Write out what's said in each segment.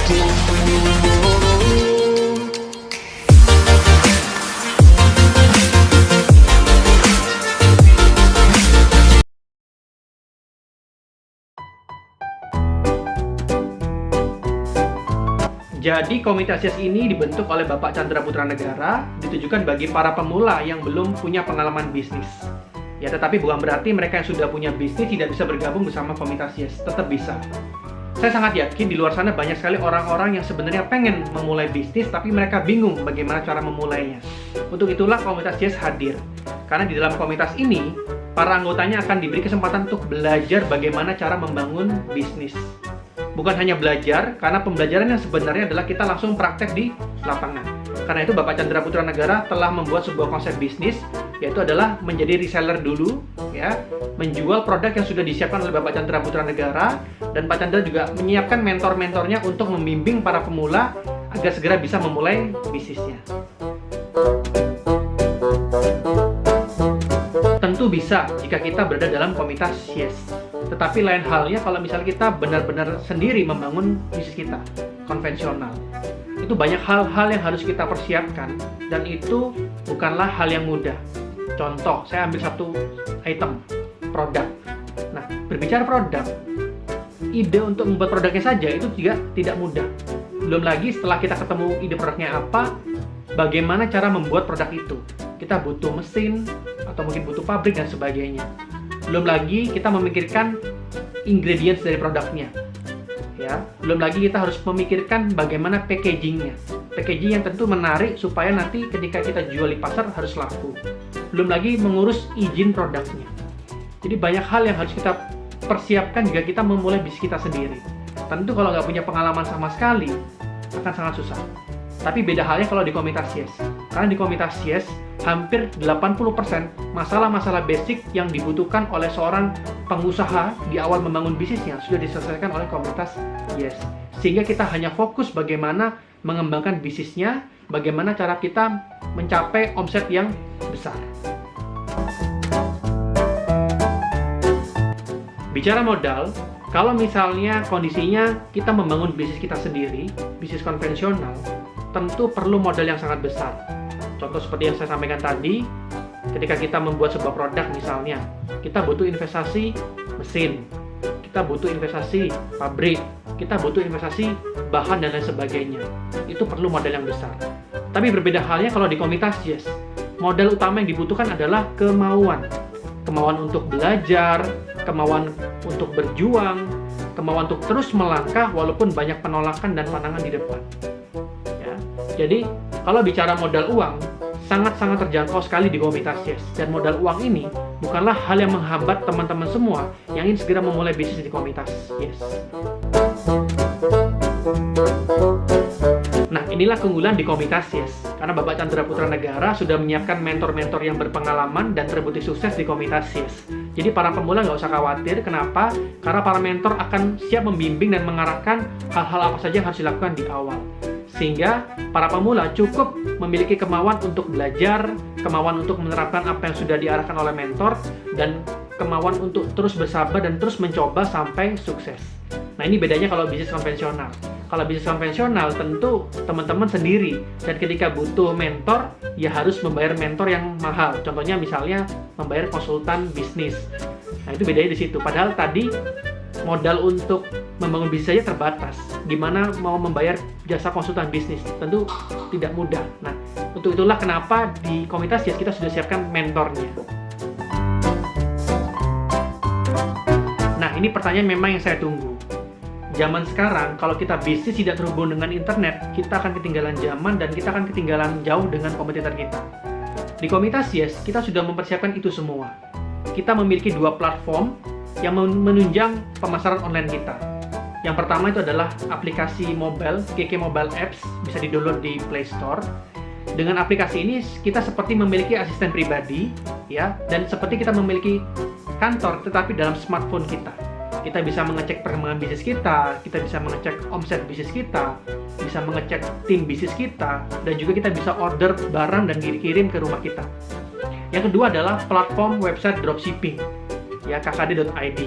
Jadi komunitas YES ini dibentuk oleh Bapak Chandra Putra Negara, ditujukan bagi para pemula yang belum punya pengalaman bisnis. Ya, tetapi bukan berarti mereka yang sudah punya bisnis tidak bisa bergabung bersama komunitas YES, tetap bisa. Saya sangat yakin di luar sana banyak sekali orang-orang yang sebenarnya pengen memulai bisnis, tapi mereka bingung bagaimana cara memulainya. Untuk itulah komunitas YES hadir. Karena di dalam komunitas ini, para anggotanya akan diberi kesempatan untuk belajar bagaimana cara membangun bisnis. Bukan hanya belajar, karena pembelajaran yang sebenarnya adalah kita langsung praktek di lapangan. Karena itu Bapak Chandra Putra Negara telah membuat sebuah konsep bisnis, yaitu adalah menjadi reseller dulu, ya, menjual produk yang sudah disiapkan oleh Bapak Chandra Putra Negara, dan Pak Chandra juga menyiapkan mentor-mentornya untuk membimbing para pemula agar segera bisa memulai bisnisnya. Tentu bisa jika kita berada dalam komunitas YES. Tetapi lain halnya kalau misalnya kita benar-benar sendiri membangun bisnis kita, konvensional. Itu banyak hal-hal yang harus kita persiapkan, dan itu bukanlah hal yang mudah. Contoh, saya ambil satu item, produk. Nah, berbicara produk, ide untuk membuat produknya saja itu juga tidak mudah. Belum lagi setelah kita ketemu ide produknya apa, bagaimana cara membuat produk itu. Kita butuh mesin, atau mungkin butuh pabrik dan sebagainya. Belum lagi kita memikirkan ingredients dari produknya, ya. Belum lagi kita harus memikirkan bagaimana packagingnya. Packaging yang tentu menarik supaya nanti ketika kita jual di pasar harus laku. Belum lagi mengurus izin produknya. Jadi banyak hal yang harus kita persiapkan jika kita memulai bisnis kita sendiri. Tentu kalau nggak punya pengalaman sama sekali akan sangat susah. Tapi beda halnya kalau di komunitas YES. Karena di komunitas YES, hampir 80% masalah-masalah basic yang dibutuhkan oleh seorang pengusaha di awal membangun bisnisnya sudah diselesaikan oleh komunitas YES. Sehingga kita hanya fokus bagaimana mengembangkan bisnisnya, bagaimana cara kita mencapai omset yang besar. Bicara modal, kalau misalnya kondisinya kita membangun bisnis kita sendiri, bisnis konvensional, tentu perlu modal yang sangat besar. Contoh seperti yang saya sampaikan tadi, ketika kita membuat sebuah produk misalnya, kita butuh investasi mesin, kita butuh investasi pabrik, kita butuh investasi bahan dan lain sebagainya. Itu perlu modal yang besar. Tapi berbeda halnya kalau di komunitas YES. Modal utama yang dibutuhkan adalah kemauan. Kemauan untuk belajar, kemauan untuk berjuang, kemauan untuk terus melangkah walaupun banyak penolakan dan pantangan di depan. Jadi, kalau bicara modal uang, sangat-sangat terjangkau sekali di komunitas YES. Dan modal uang ini bukanlah hal yang menghambat teman-teman semua yang ingin segera memulai bisnis di komunitas YES. Nah, inilah keunggulan di komunitas YES. Karena Bapak Chandra Putra Negara sudah menyiapkan mentor-mentor yang berpengalaman dan terbukti sukses di komunitas YES. Jadi para pemula nggak usah khawatir. Kenapa? Karena para mentor akan siap membimbing dan mengarahkan hal-hal apa saja yang harus dilakukan di awal. Sehingga para pemula cukup memiliki kemauan untuk belajar, kemauan untuk menerapkan apa yang sudah diarahkan oleh mentor, dan kemauan untuk terus bersabar dan terus mencoba sampai sukses. Nah, ini bedanya kalau bisnis konvensional. Kalau bisnis konvensional tentu teman-teman sendiri, dan ketika butuh mentor, ya harus membayar mentor yang mahal. Contohnya misalnya membayar konsultan bisnis. Nah, itu bedanya di situ. Padahal tadi modal untuk membangun bisnis saja terbatas. Gimana mau membayar jasa konsultan bisnis? Tentu tidak mudah. Nah, untuk itulah kenapa di komunitas YES kita sudah siapkan mentornya. Nah, ini pertanyaan memang yang saya tunggu. Zaman sekarang, kalau kita bisnis tidak terhubung dengan internet, kita akan ketinggalan zaman dan kita akan ketinggalan jauh dengan kompetitor kita. Di komunitas YES, kita sudah mempersiapkan itu semua. Kita memiliki dua platform yang menunjang pemasaran online kita. Yang pertama itu adalah aplikasi mobile, KK Mobile Apps, bisa di-download di Play Store. Dengan aplikasi ini kita seperti memiliki asisten pribadi, ya, dan seperti kita memiliki kantor tetapi dalam smartphone kita. Kita bisa mengecek perkembangan bisnis kita bisa mengecek omset bisnis kita, bisa mengecek tim bisnis kita, dan juga kita bisa order barang dan kirim ke rumah kita. Yang kedua adalah platform website dropshipping, ya, kkd.id.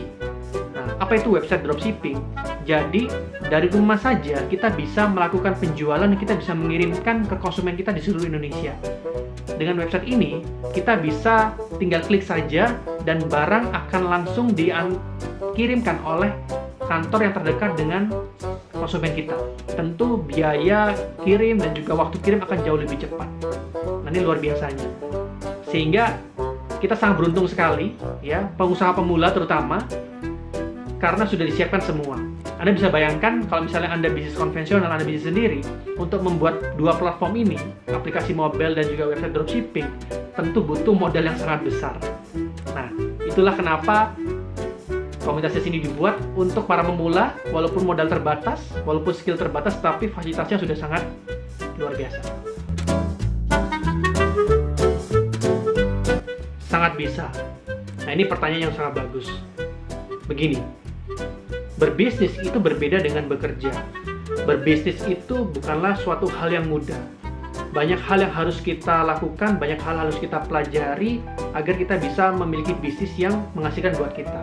Nah, apa itu website dropshipping? Jadi, dari rumah saja kita bisa melakukan penjualan dan kita bisa mengirimkan ke konsumen kita di seluruh Indonesia. Dengan website ini, kita bisa tinggal klik saja dan barang akan langsung dikirimkan oleh kantor yang terdekat dengan konsumen kita. Tentu biaya kirim dan juga waktu kirim akan jauh lebih cepat. Nah, ini luar biasanya. Sehingga kita sangat beruntung sekali, ya, pengusaha pemula terutama, karena sudah disiapkan semua. Anda bisa bayangkan kalau misalnya Anda bisnis konvensional, Anda bisnis sendiri, untuk membuat dua platform ini, aplikasi mobile dan juga website dropshipping, tentu butuh modal yang sangat besar. Nah, itulah kenapa komunitas ini dibuat untuk para pemula, walaupun modal terbatas, walaupun skill terbatas, tapi fasilitasnya sudah sangat luar biasa. Sangat bisa. Nah, ini pertanyaan yang sangat bagus. Begini, berbisnis itu berbeda dengan bekerja. Berbisnis itu bukanlah suatu hal yang mudah. Banyak hal yang harus kita lakukan, banyak hal harus kita pelajari agar kita bisa memiliki bisnis yang menghasilkan buat kita.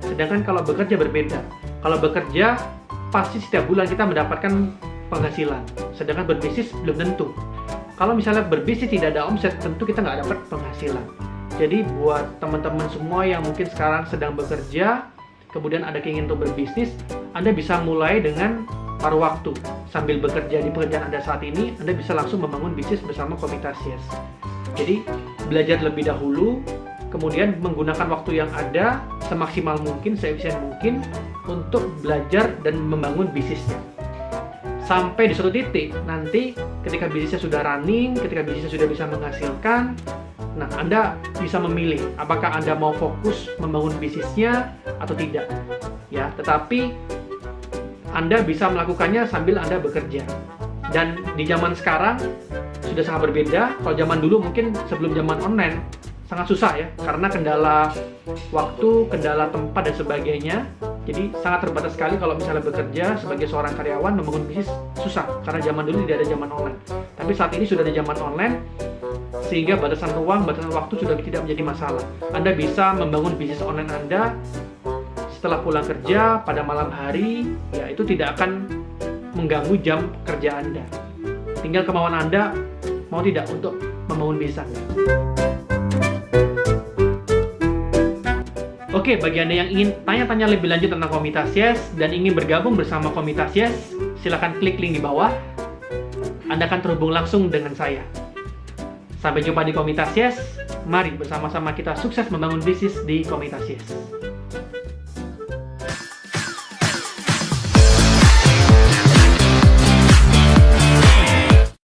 Sedangkan kalau bekerja berbeda. Kalau bekerja, pasti setiap bulan kita mendapatkan penghasilan. Sedangkan berbisnis belum tentu. Kalau misalnya berbisnis tidak ada omset, tentu kita nggak dapat penghasilan. Jadi buat teman-teman semua yang mungkin sekarang sedang bekerja, kemudian ada keinginan untuk berbisnis, Anda bisa mulai dengan paruh waktu. Sambil bekerja di pekerjaan Anda saat ini, Anda bisa langsung membangun bisnis bersama Komunitas Yes. Jadi, belajar lebih dahulu, kemudian menggunakan waktu yang ada semaksimal mungkin, seefisien mungkin untuk belajar dan membangun bisnisnya. Sampai di suatu titik, nanti ketika bisnisnya sudah running, ketika bisnisnya sudah bisa menghasilkan, nah, Anda bisa memilih apakah Anda mau fokus membangun bisnisnya atau tidak. Ya, tetapi Anda bisa melakukannya sambil Anda bekerja. Dan di zaman sekarang sudah sangat berbeda. Kalau zaman dulu mungkin sebelum zaman online sangat susah ya, karena kendala waktu, kendala tempat dan sebagainya. Jadi sangat terbatas sekali kalau misalnya bekerja sebagai seorang karyawan membangun bisnis susah, karena zaman dulu tidak ada zaman online. Tapi saat ini sudah ada zaman online, sehingga batasan ruang, batasan waktu sudah tidak menjadi masalah. Anda bisa membangun bisnis online Anda setelah pulang kerja pada malam hari, ya itu tidak akan mengganggu jam kerja Anda. Tinggal kemauan Anda mau tidak untuk membangun bisnis Anda. Oke, bagi Anda yang ingin tanya-tanya lebih lanjut tentang Komunitas Yes dan ingin bergabung bersama Komunitas Yes, silakan klik link di bawah. Anda akan terhubung langsung dengan saya. Sampai jumpa di Komunitas Yes. Mari bersama-sama kita sukses membangun bisnis di Komunitas Yes.